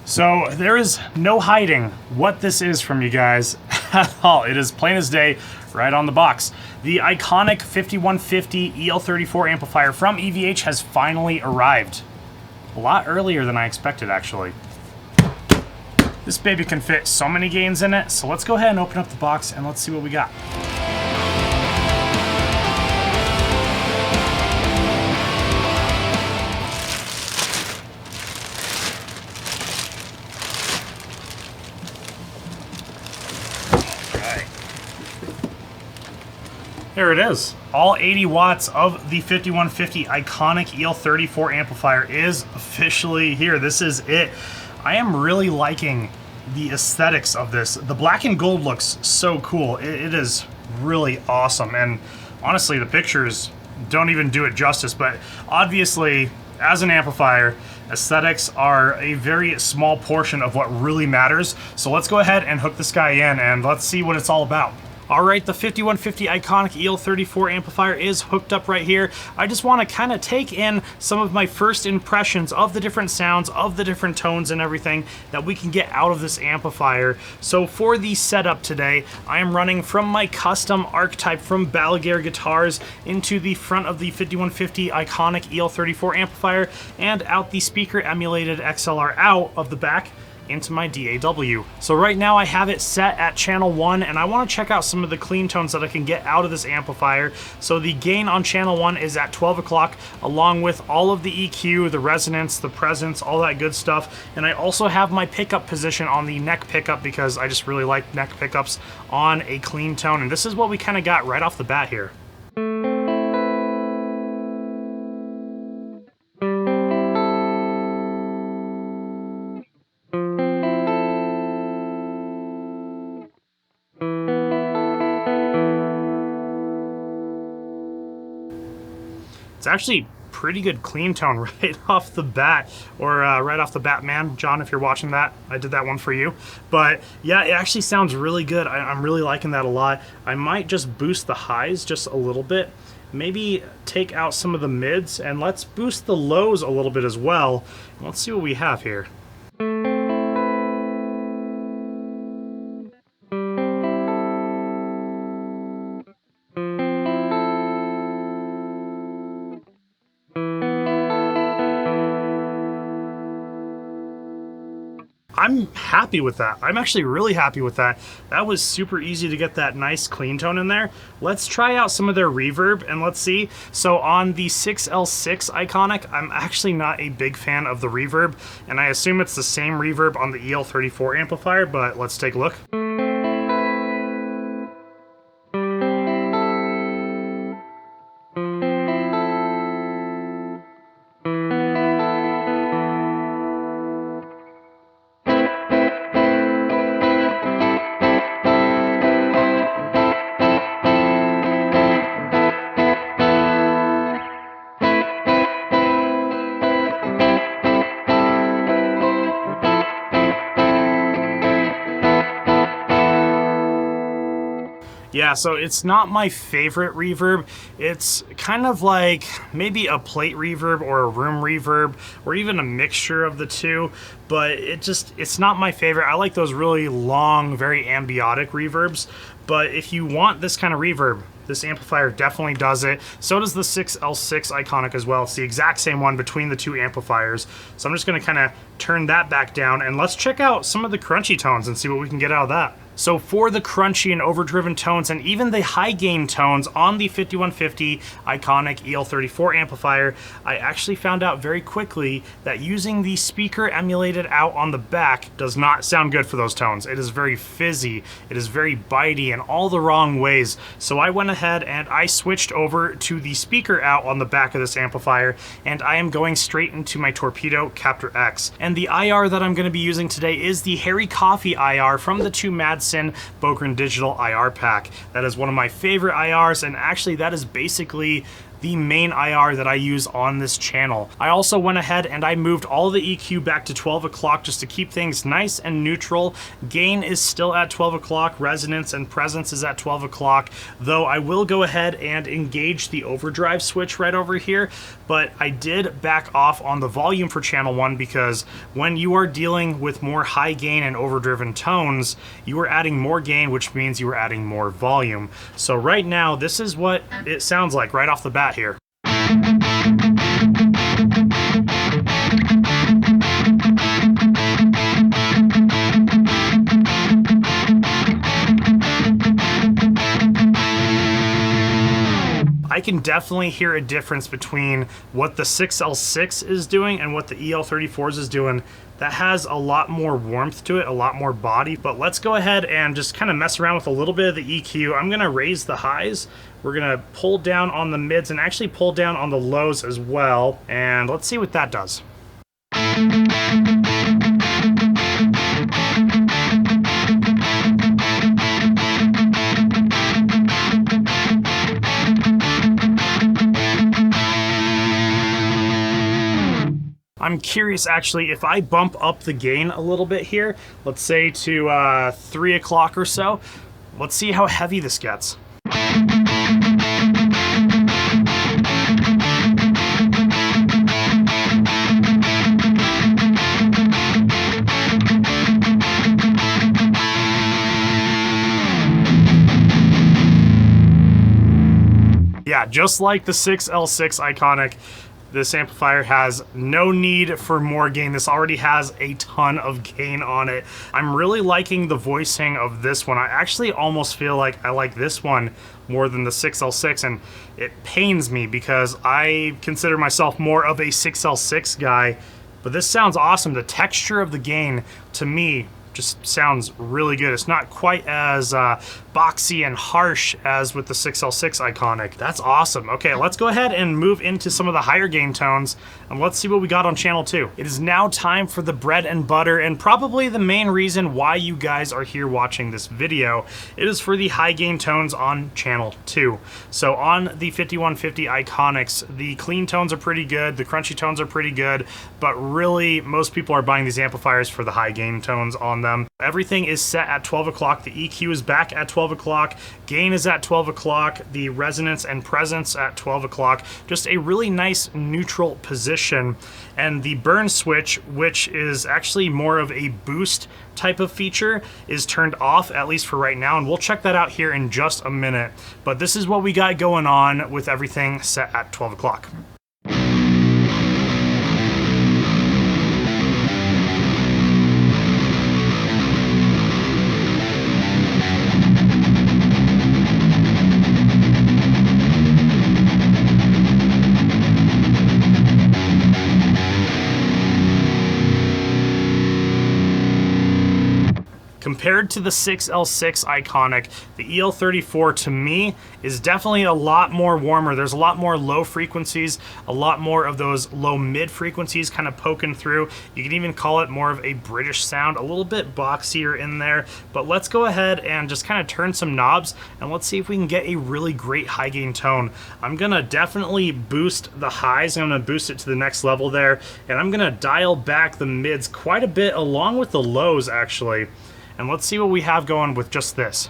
So there is no hiding what this is from you guys at all. It is plain as day right on the box. The Iconic 5150 EL34 amplifier from EVH has finally arrived. A lot earlier than I expected, actually. This baby can fit so many gains in it, so let's go ahead and open up the box and let's see what we got. There it is. All 80 watts of the 5150 Iconic EL34 amplifier is officially here. This is it. I am really liking the aesthetics of this. The black and gold looks so cool. It is really awesome. And honestly, the pictures don't even do it justice, but obviously, as an amplifier, aesthetics are a very small portion of what really matters. So let's go ahead and hook this guy in and let's see what it's all about. All right, the 5150 Iconic EL34 amplifier is hooked up right here. I just want to kind of take in some of my first impressions of the different sounds, of the different tones and everything that we can get out of this amplifier. So for the setup today, I am running from my custom archetype from Balaguer Guitars into the front of the 5150 Iconic EL34 amplifier and out the speaker emulated XLR out of the back into my DAW. So right now I have it set at channel 1 and I want to check out some of the clean tones that I can get out of this amplifier. So the gain on channel 1 is at 12 o'clock along with all of the EQ, the resonance, the presence, all that good stuff. And I also have my pickup position on the neck pickup because I just really like neck pickups on a clean tone. And this is what we kind of got right off the bat here. It's actually pretty good clean tone right off the bat, or right off the bat, man. John, if you're watching that, I did that one for you. But yeah, it actually sounds really good. I'm really liking that a lot. I might just boost the highs just a little bit. Maybe take out some of the mids, and let's boost the lows a little bit as well. Let's see what we have here. I'm happy with that. I'm actually really happy with that. That was super easy to get that nice clean tone in there. Let's try out some of their reverb and let's see. So on the 6L6 Iconic, I'm actually not a big fan of the reverb, and I assume it's the same reverb on the EL34 amplifier, but let's take a look. Yeah, so it's not my favorite reverb. It's kind of like maybe a plate reverb or a room reverb or even a mixture of the two, but it's not my favorite. I like those really long, very ambiotic reverbs, but if you want this kind of reverb, this amplifier definitely does it. So does the 6L6 Iconic as well. It's the exact same one between the two amplifiers. So I'm just gonna kind of turn that back down and let's check out some of the crunchy tones and see what we can get out of that. So for the crunchy and overdriven tones and even the high gain tones on the 5150 Iconic EL34 amplifier, I actually found out very quickly that using the speaker emulated out on the back does not sound good for those tones. It is very fizzy, it is very bitey in all the wrong ways. So I went ahead and I switched over to the speaker out on the back of this amplifier, and I am going straight into my Torpedo Captor X. And the IR that I'm going to be using today is the Harry Coffee IR from the two Madsen Bokrin Digital IR pack. That is one of my favorite IRs, and actually that is basically the main IR that I use on this channel. I also went ahead and I moved all the EQ back to 12 o'clock just to keep things nice and neutral. Gain is still at 12 o'clock, resonance and presence is at 12 o'clock, though I will go ahead and engage the overdrive switch right over here, but I did back off on the volume for channel 1 because when you are dealing with more high gain and overdriven tones, you are adding more gain, which means you are adding more volume. So right now, this is what it sounds like right off the bat here. I can definitely hear a difference between what the 6L6 is doing and what the EL34s is doing. That has a lot more warmth to it, a lot more body, but let's go ahead and just kind of mess around with a little bit of the EQ. I'm gonna raise the highs. We're gonna pull down on the mids and actually pull down on the lows as well. And let's see what that does. I'm curious actually if I bump up the gain a little bit here, let's say to 3 o'clock or so, let's see how heavy this gets. Yeah, just like the 6L6 Iconic, this amplifier has no need for more gain. This already has a ton of gain on it. I'm really liking the voicing of this one. I actually almost feel like I like this one more than the 6L6, and it pains me because I consider myself more of a 6L6 guy, but this sounds awesome. The texture of the gain, to me, just sounds really good. It's not quite as boxy and harsh as with the 6L6 Iconic. That's awesome. Okay, let's go ahead and move into some of the higher gain tones, and let's see what we got on channel 2. It is now time for the bread and butter, and probably the main reason why you guys are here watching this video. It is for the high gain tones on channel 2. So on the 5150 Iconics, the clean tones are pretty good, the crunchy tones are pretty good, but really most people are buying these amplifiers for the high gain tones on them. Everything is set at 12 o'clock. The EQ is back at 12 o'clock. Gain is at 12 o'clock. The resonance and presence at 12 o'clock. Just a really nice neutral position. And the burn switch, which is actually more of a boost type of feature, is turned off, at least for right now. And we'll check that out here in just a minute. But this is what we got going on with everything set at 12 o'clock. Compared to the 6L6 Iconic, the EL34 to me is definitely a lot more warmer. There's a lot more low frequencies, a lot more of those low mid frequencies kind of poking through. You can even call it more of a British sound, a little bit boxier in there. But let's go ahead and just kind of turn some knobs and let's see if we can get a really great high gain tone. I'm gonna definitely boost the highs. I'm gonna boost it to the next level there, and I'm gonna dial back the mids quite a bit along with the lows actually. And let's see what we have going with just this.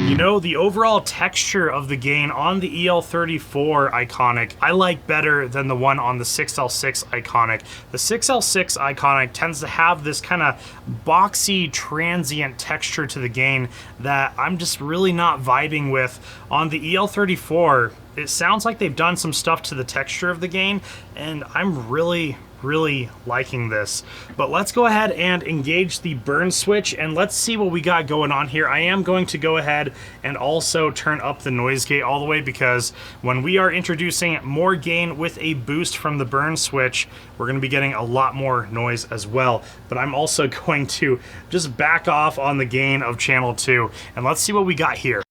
You know, the overall texture of the gain on the EL34 Iconic, I like better than the one on the 6L6 Iconic. The 6L6 Iconic tends to have this kind of boxy, transient texture to the gain that I'm just really not vibing with. On the EL34, it sounds like they've done some stuff to the texture of the gain, and I'm really really liking this. But let's go ahead and engage the burn switch and let's see what we got going on here. I am going to go ahead and also turn up the noise gate all the way, because when we are introducing more gain with a boost from the burn switch, we're going to be getting a lot more noise as well. But I'm also going to just back off on the gain of channel 2 and let's see what we got here.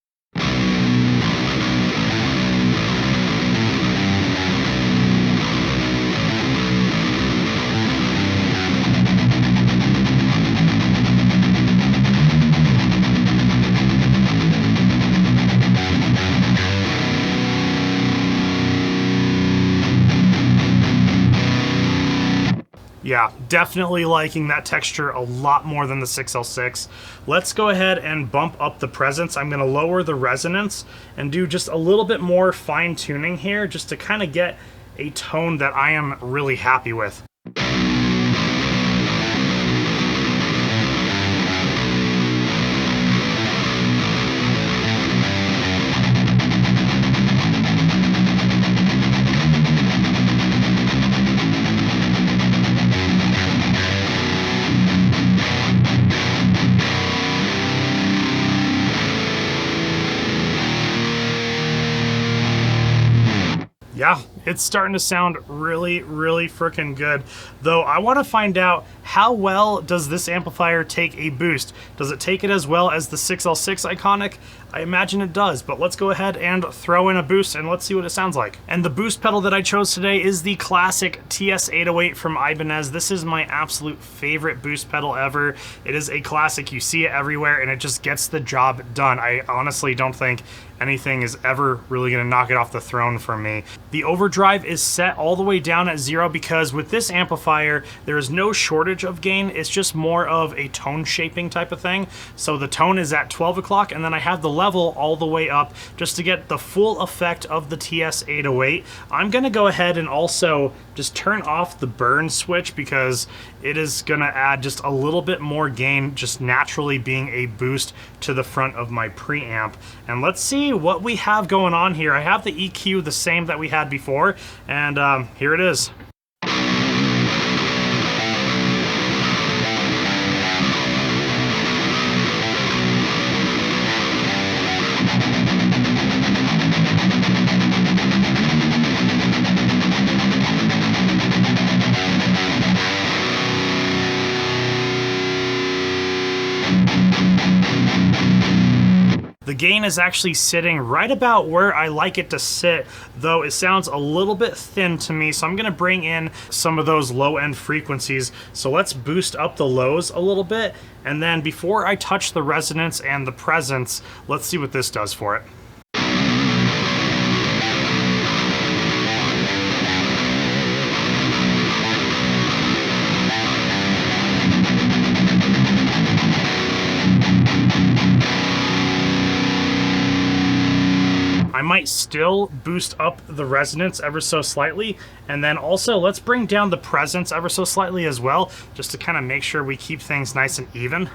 Yeah, definitely liking that texture a lot more than the 6L6. Let's go ahead and bump up the presence. I'm gonna lower the resonance and do just a little bit more fine tuning here just to kind of get a tone that I am really happy with. Yeah, it's starting to sound really freaking good. Though I want to find out, how well does this amplifier take a boost? Does it take it as well as the 6L6 Iconic? I imagine it does, but let's go ahead and throw in a boost and let's see what it sounds like. And the boost pedal that I chose today is the classic TS808 from Ibanez. This is my absolute favorite boost pedal ever. It is a classic, you see it everywhere, and it just gets the job done. I honestly don't think anything is ever really gonna knock it off the throne for me. The overdrive is set all the way down at 0 because with this amplifier, there is no shortage of gain. It's just more of a tone shaping type of thing. So the tone is at 12 o'clock, and then I have the level all the way up just to get the full effect of the TS808. I'm gonna go ahead and also just turn off the burn switch because it is gonna add just a little bit more gain, just naturally being a boost to the front of my preamp. And let's see what we have going on here. I have the EQ the same that we had before, and here it is. The gain is actually sitting right about where I like it to sit, though it sounds a little bit thin to me, so I'm gonna bring in some of those low-end frequencies. So let's boost up the lows a little bit, and then before I touch the resonance and the presence, let's see what this does for it. I might still boost up the resonance ever so slightly, and then also let's bring down the presence ever so slightly as well, just to kind of make sure we keep things nice and even.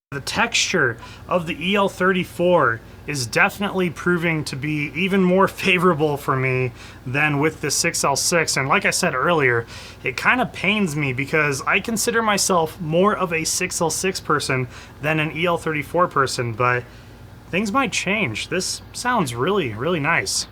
The texture of the EL34 is definitely proving to be even more favorable for me than with the 6L6. And like I said earlier, it kind of pains me because I consider myself more of a 6L6 person than an EL34 person, but things might change. This sounds really nice.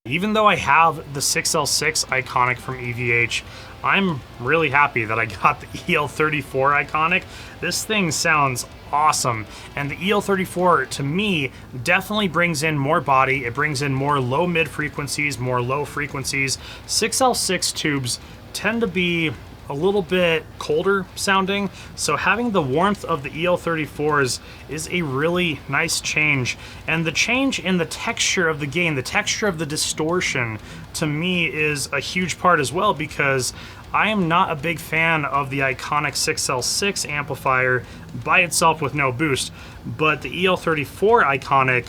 Even though I have the 6L6 Iconic from EVH, I'm really happy that I got the EL34 Iconic. This thing sounds awesome. And the EL34, to me, definitely brings in more body. It brings in more low mid frequencies, more low frequencies. 6L6 tubes tend to be a little bit colder sounding, so having the warmth of the EL34s is a really nice change. And the change in the texture of the gain, the texture of the distortion, to me is a huge part as well, because I am not a big fan of the Iconic 6L6 amplifier by itself with no boost, but the EL34 Iconic,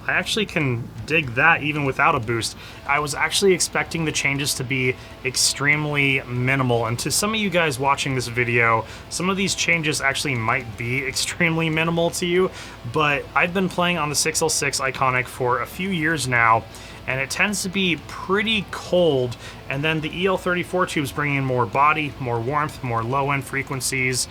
I actually can dig that even without a boost. I was actually expecting the changes to be extremely minimal, and to some of you guys watching this video, some of these changes actually might be extremely minimal to you, but I've been playing on the 6L6 Iconic for a few years now, and it tends to be pretty cold, and then the EL34 tubes bring in more body, more warmth, more low-end frequencies.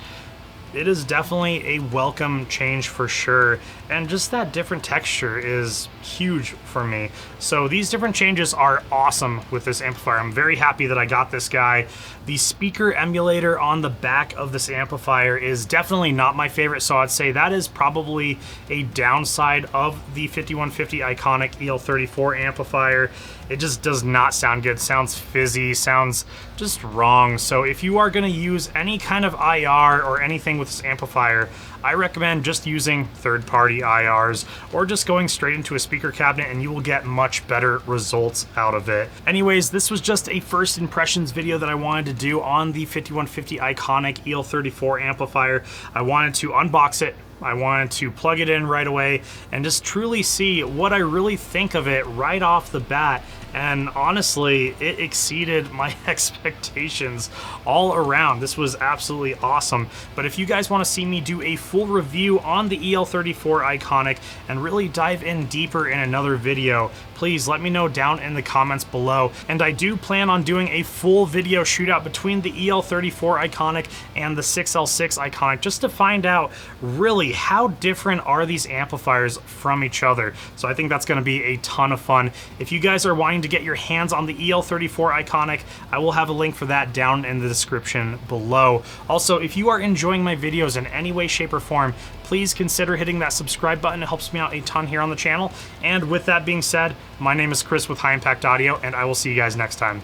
It is definitely a welcome change for sure, and just that different texture is huge for me. So these different changes are awesome with this amplifier. I'm very happy that I got this guy. The speaker emulator on the back of this amplifier is definitely not my favorite, so I'd say that is probably a downside of the 5150 Iconic EL34 amplifier. It just does not sound good. Sounds fizzy, sounds just wrong. So if you are gonna use any kind of IR or anything with this amplifier, I recommend just using third-party IRs or just going straight into a speaker cabinet, and you will get much better results out of it. Anyways, this was just a first impressions video that I wanted to do on the 5150 Iconic EL34 amplifier. I wanted to unbox it, I wanted to plug it in right away and just truly see what I really think of it right off the bat. And honestly, it exceeded my expectations all around. This was absolutely awesome. But if you guys want to see me do a full review on the EL34 Iconic and really dive in deeper in another video, please let me know down in the comments below. And I do plan on doing a full video shootout between the EL34 Iconic and the 6L6 Iconic, just to find out really how different are these amplifiers from each other. So I think that's going to be a ton of fun. If you guys are wanting to get your hands on the EL34 Iconic, I will have a link for that down in the description below. Also, if you are enjoying my videos in any way, shape, or form, please consider hitting that subscribe button. It helps me out a ton here on the channel. And with that being said, my name is Chris with High Impact Audio, and I will see you guys next time.